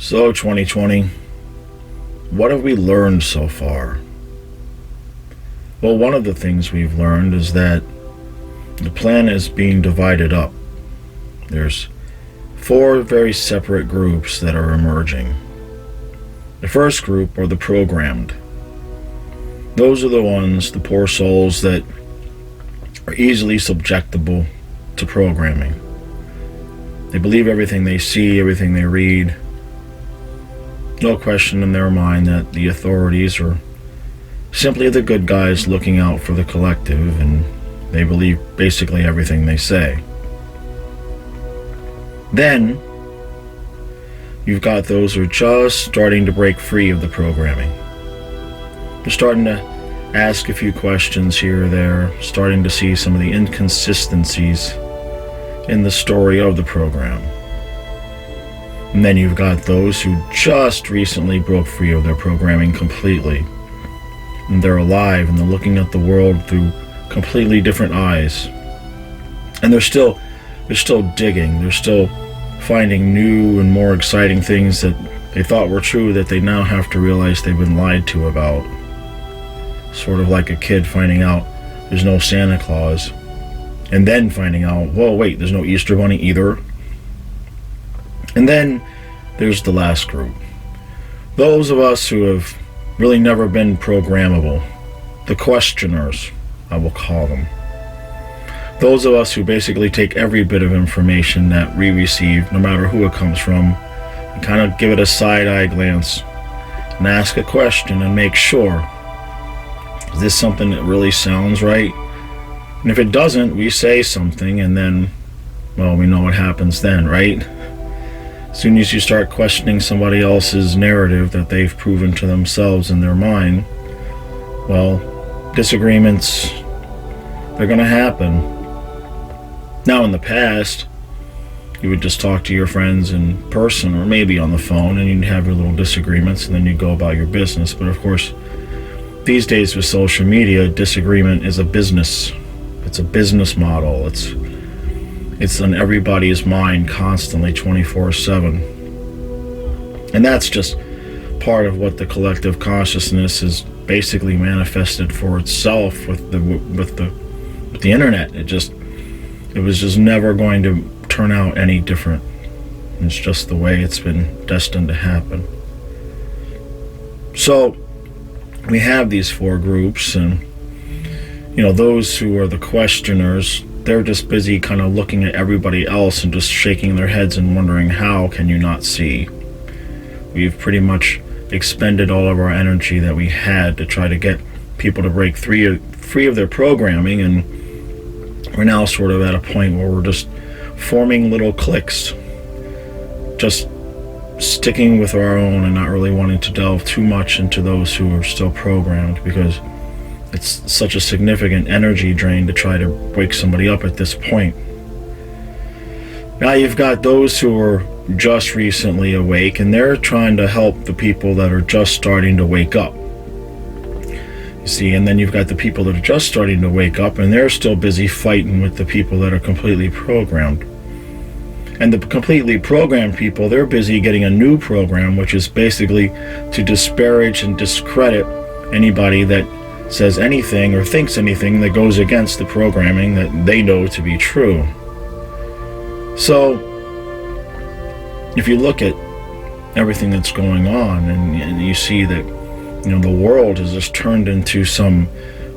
So 2020, what have we learned so far? Well, one of the things we've learned is that the planet is being divided up. There's 4 very separate groups that are emerging. The first group are the programmed. Those are the ones, the poor souls that are easily subjectable to programming. They believe everything they see, everything they read. No question in their mind that the authorities are simply the good guys looking out for the collective, and they believe basically everything they say. Then, you've got those who are just starting to break free of the programming. They're starting to ask a few questions here or there, starting to see some of the inconsistencies in the story of the program. And then you've got those who just recently broke free of their programming completely. And they're alive and they're looking at the world through completely different eyes. And they're still digging, they're still finding new and more exciting things that they thought were true that they now have to realize they've been lied to about. Sort of like a kid finding out there's no Santa Claus, and then finding out, whoa, wait, there's no Easter Bunny either. And then there's the last group. Those of us who have really never been programmable. The questioners, I will call them. Those of us who basically take every bit of information that we receive, no matter who it comes from, and kind of give it a side-eye glance and ask a question and make sure, is this something that really sounds right? And if it doesn't, we say something, and then, well, we know what happens then, right? As soon as you start questioning somebody else's narrative that they've proven to themselves in their mind, well, disagreements, they're going to happen. Now, in the past, you would just talk to your friends in person or maybe on the phone, and you'd have your little disagreements, and then you'd go about your business. But of course, these days with social media, disagreement is a business. It's a business model. It's on everybody's mind constantly, 24/7. And that's just part of what the collective consciousness has basically manifested for itself with the internet. It was just never going to turn out any different. It's just the way it's been destined to happen. So we have these 4 groups, and those who are the questioners, they're just busy kind of looking at everybody else and just shaking their heads and wondering, how can you not see? We've pretty much expended all of our energy that we had to try to get people to break free of their programming, and we're now sort of at a point where we're just forming little cliques, just sticking with our own and not really wanting to delve too much into those who are still programmed, because it's such a significant energy drain to try to wake somebody up at this point. Now you've got those who are just recently awake, and they're trying to help the people that are just starting to wake up. You see, and then you've got the people that are just starting to wake up, and they're still busy fighting with the people that are completely programmed. And the completely programmed people, they're busy getting a new program, which is basically to disparage and discredit anybody that says anything or thinks anything that goes against the programming that they know to be true. So, if you look at everything that's going on, and you see that the world has just turned into some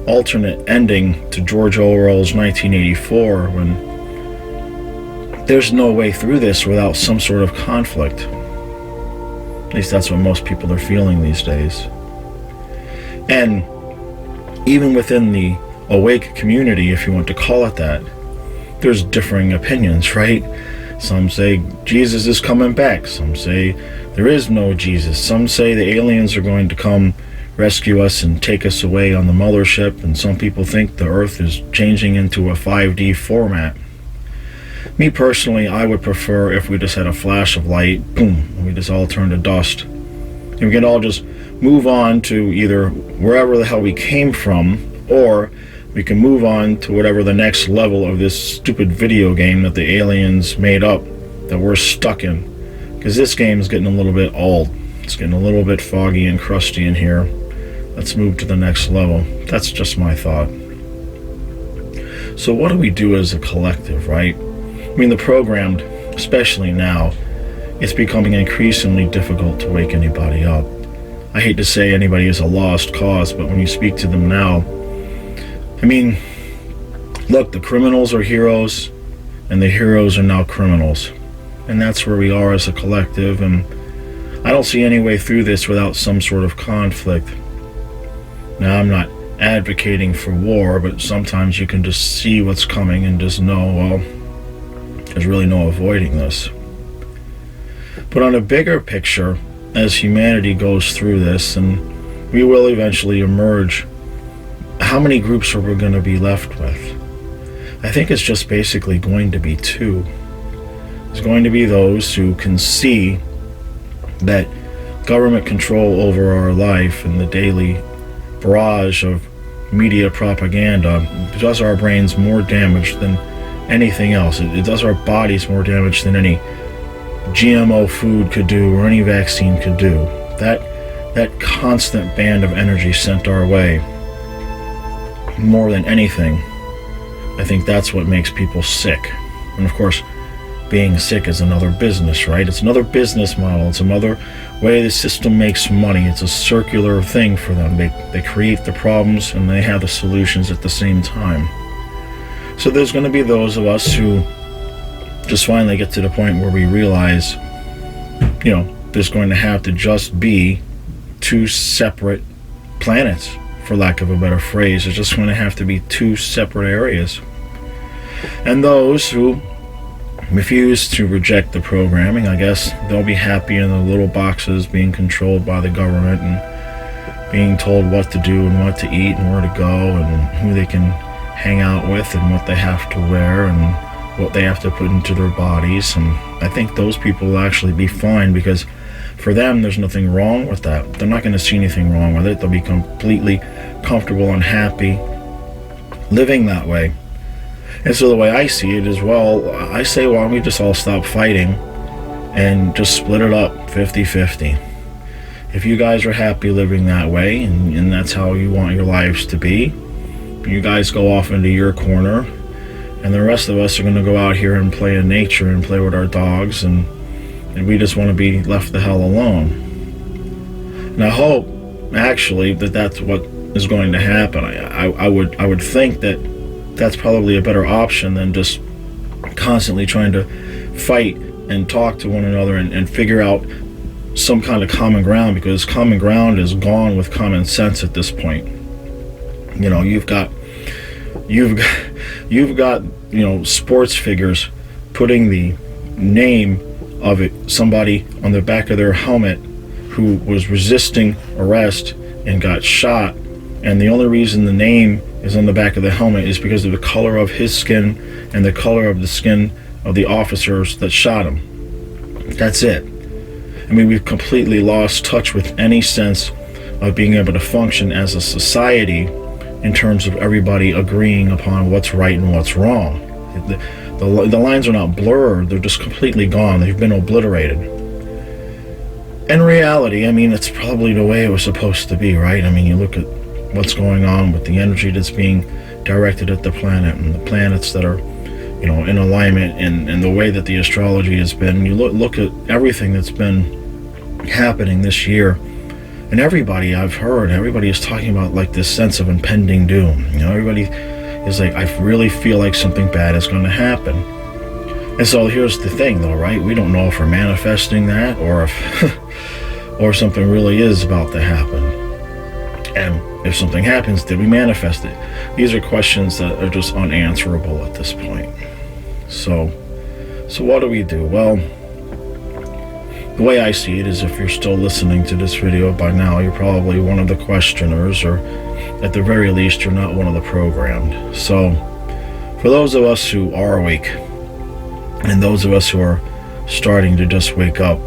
alternate ending to George Orwell's 1984, when there's no way through this without some sort of conflict. At least that's what most people are feeling these days. And even within the awake community, if you want to call it that, there's differing opinions, right? Some say Jesus is coming back. Some say there is no Jesus. Some say the aliens are going to come rescue us and take us away on the mothership. And some people think the Earth is changing into a 5D format. Me personally, I would prefer if we just had a flash of light, boom, and we just all turn to dust. And we can all just move on to either wherever the hell we came from, or we can move on to whatever the next level of this stupid video game that the aliens made up that we're stuck in. Because this game is getting a little bit old. It's getting a little bit foggy and crusty in here. Let's move to the next level. That's just my thought. So what do we do as a collective, right? I mean, the programmed, especially now, it's becoming increasingly difficult to wake anybody up. I hate to say anybody is a lost cause, but when you speak to them now, I mean, look, the criminals are heroes, and the heroes are now criminals. And that's where we are as a collective, and I don't see any way through this without some sort of conflict. Now, I'm not advocating for war, but sometimes you can just see what's coming and just know, well, there's really no avoiding this. But on a bigger picture, as humanity goes through this, and we will eventually emerge, how many groups are we going to be left with? I think it's just basically going to be two. There's going to be those who can see that government control over our life and the daily barrage of media propaganda does our brains more damage than anything else. It does our bodies more damage than any GMO food could do or any vaccine could do. That constant band of energy sent our way, more than anything, I think that's what makes people sick. And of course, being sick is another business, right? It's another business model. It's another way the system makes money. It's a circular thing for them. They create the problems and they have the solutions at the same time. So there's going to be those of us who just finally get to the point where we realize, there's going to have to just be two separate planets, for lack of a better phrase. There's just going to have to be two separate areas. And those who refuse to reject the programming, I guess they'll be happy in the little boxes being controlled by the government and being told what to do and what to eat and where to go and who they can hang out with and what they have to wear and what they have to put into their bodies. And I think those people will actually be fine, because for them there's nothing wrong with that. They're not going to see anything wrong with it. They'll be completely comfortable and happy living that way. And so the way I see it is, well, I say, why don't we just all stop fighting and just split it up 50-50. If you guys are happy living that way, and that's how you want your lives to be, you guys go off into your corner, and the rest of us are going to go out here and play in nature and play with our dogs, and we just want to be left the hell alone. And I hope, actually, that that's what is going to happen. I would think that that's probably a better option than just constantly trying to fight and talk to one another and figure out some kind of common ground, because common ground is gone with common sense at this point. You've got sports figures putting the name of somebody on the back of their helmet who was resisting arrest and got shot, and the only reason the name is on the back of the helmet is because of the color of his skin and the color of the skin of the officers that shot him. That's it. I mean, we've completely lost touch with any sense of being able to function as a society in terms of everybody agreeing upon what's right and what's wrong. The lines are not blurred, they're just completely gone. They've been obliterated. In reality, I mean, it's probably the way it was supposed to be, right? I mean, you look at what's going on with the energy that's being directed at the planet and the planets that are, in alignment, and the way that the astrology has been. You look at everything that's been happening this year, and everybody is talking about like this sense of impending doom. Everybody is like, I really feel like something bad is going to happen. And so here's the thing, though, right? We don't know if we're manifesting that or if or something really is about to happen. And if something happens, did we manifest it? These are questions that are just unanswerable at this point. So what do we do? Well, the way I see it is, if you're still listening to this video by now, you're probably one of the questioners, or at the very least, you're not one of the programmed. So for those of us who are awake, and those of us who are starting to just wake up,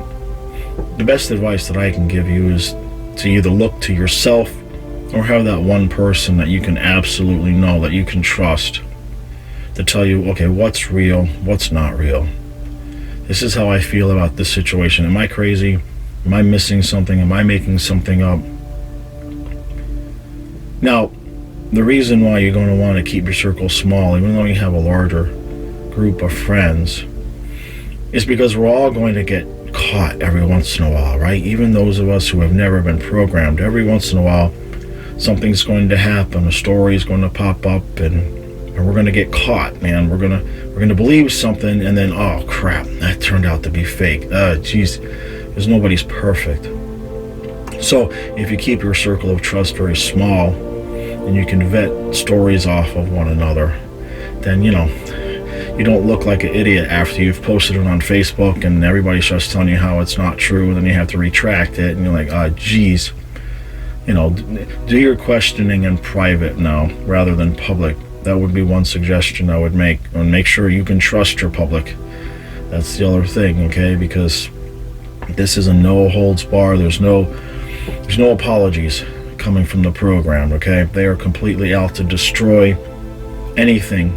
the best advice that I can give you is to either look to yourself or have that one person that you can absolutely know, that you can trust, to tell you, okay, what's real, what's not real. This is how I feel about this situation. Am I crazy? Am I missing something? Am I making something up? Now, the reason why you're going to want to keep your circle small, even though you have a larger group of friends, is because we're all going to get caught every once in a while, right? Even those of us who have never been programmed, every once in a while, something's going to happen, a story is going to pop up, and we're going to get caught, man. We're going to believe something, and then, oh crap, that turned out to be fake. Geez, because nobody's perfect. So if you keep your circle of trust very small, and you can vet stories off of one another, then you don't look like an idiot after you've posted it on Facebook and everybody starts telling you how it's not true, and then you have to retract it, and you're like, geez. Do your questioning in private now rather than public. That would be one suggestion I would make. And make sure you can trust your public. That's the other thing, okay? Because this is a no holds bar. There's no apologies coming from the program, okay? They are completely out to destroy anything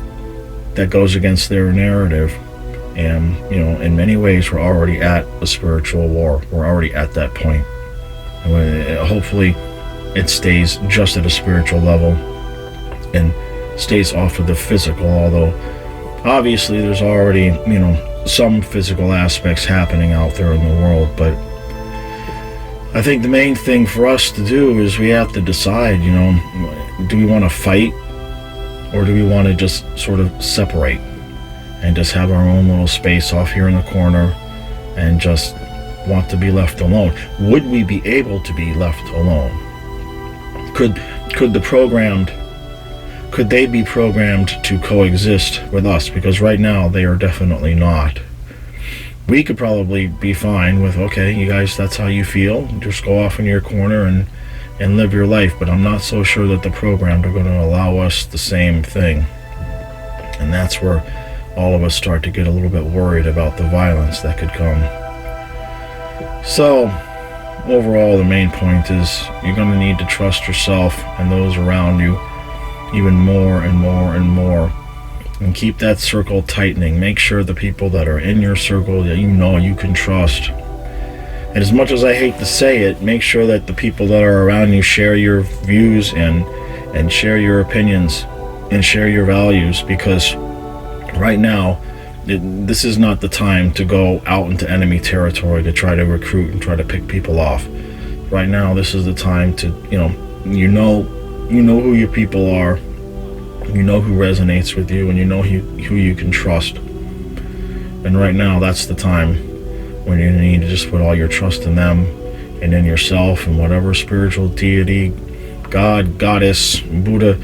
that goes against their narrative. And, in many ways, we're already at a spiritual war. We're already at that point. And hopefully, it stays just at a spiritual level and stays off of the physical, although obviously there's already, some physical aspects happening out there in the world. But I think the main thing for us to do is we have to decide, do we want to fight, or do we want to just sort of separate and just have our own little space off here in the corner and just want to be left alone? Would we be able to be left alone? Could they be programmed to coexist with us? Because right now they are definitely not. We could probably be fine with, okay, you guys, that's how you feel. Just go off in your corner and live your life. But I'm not so sure that the programmed are going to allow us the same thing. And that's where all of us start to get a little bit worried about the violence that could come. So, overall, the main point is you're going to need to trust yourself and those around you even more and more and more, and keep that circle tightening. Make sure the people that are in your circle that you can trust. And as much as I hate to say it, make sure that the people that are around you share your views and share your opinions and share your values, because right now this is not the time to go out into enemy territory to try to recruit and try to pick people off. Right now, this is the time to, you know who your people are, you know who resonates with you, and you know who you can trust. And right now, that's the time when you need to just put all your trust in them and in yourself and whatever spiritual deity, God, goddess, Buddha,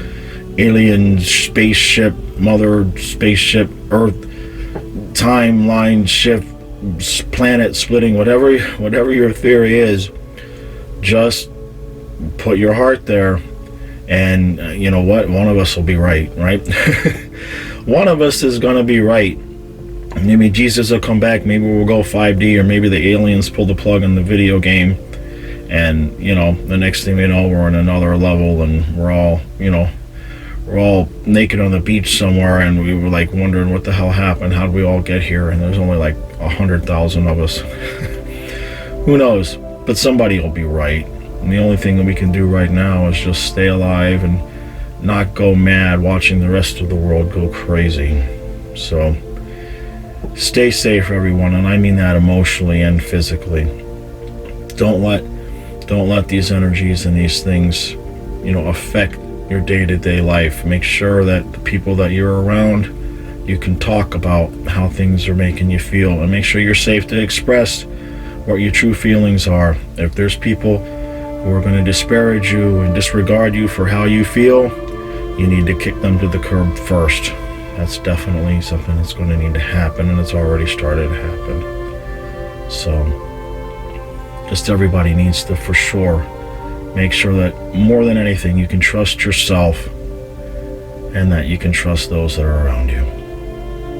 alien, spaceship, mother, spaceship, earth, timeline shift, planet splitting, whatever your theory is, just put your heart there. And you know what? One of us will be right? One of us is going to be right. Maybe Jesus will come back. Maybe we'll go 5D, or maybe the aliens pull the plug on the video game. And, the next thing we know, we're on another level, and we're all naked on the beach somewhere, and we were like wondering what the hell happened. How did we all get here? And there's only like 100,000 of us. Who knows? But somebody will be right. And the only thing that we can do right now is just stay alive and not go mad watching the rest of the world go crazy. So stay safe, everyone, and I mean that emotionally and physically. Don't let these energies and these things, affect your day-to-day life. Make sure that the people that you're around, you can talk about how things are making you feel, and make sure you're safe to express what your true feelings are. If there's people who are going to disparage you and disregard you for how you feel, you need to kick them to the curb first. That's definitely something that's going to need to happen, and it's already started to happen. So just everybody needs to, for sure, make sure that more than anything you can trust yourself and that you can trust those that are around you.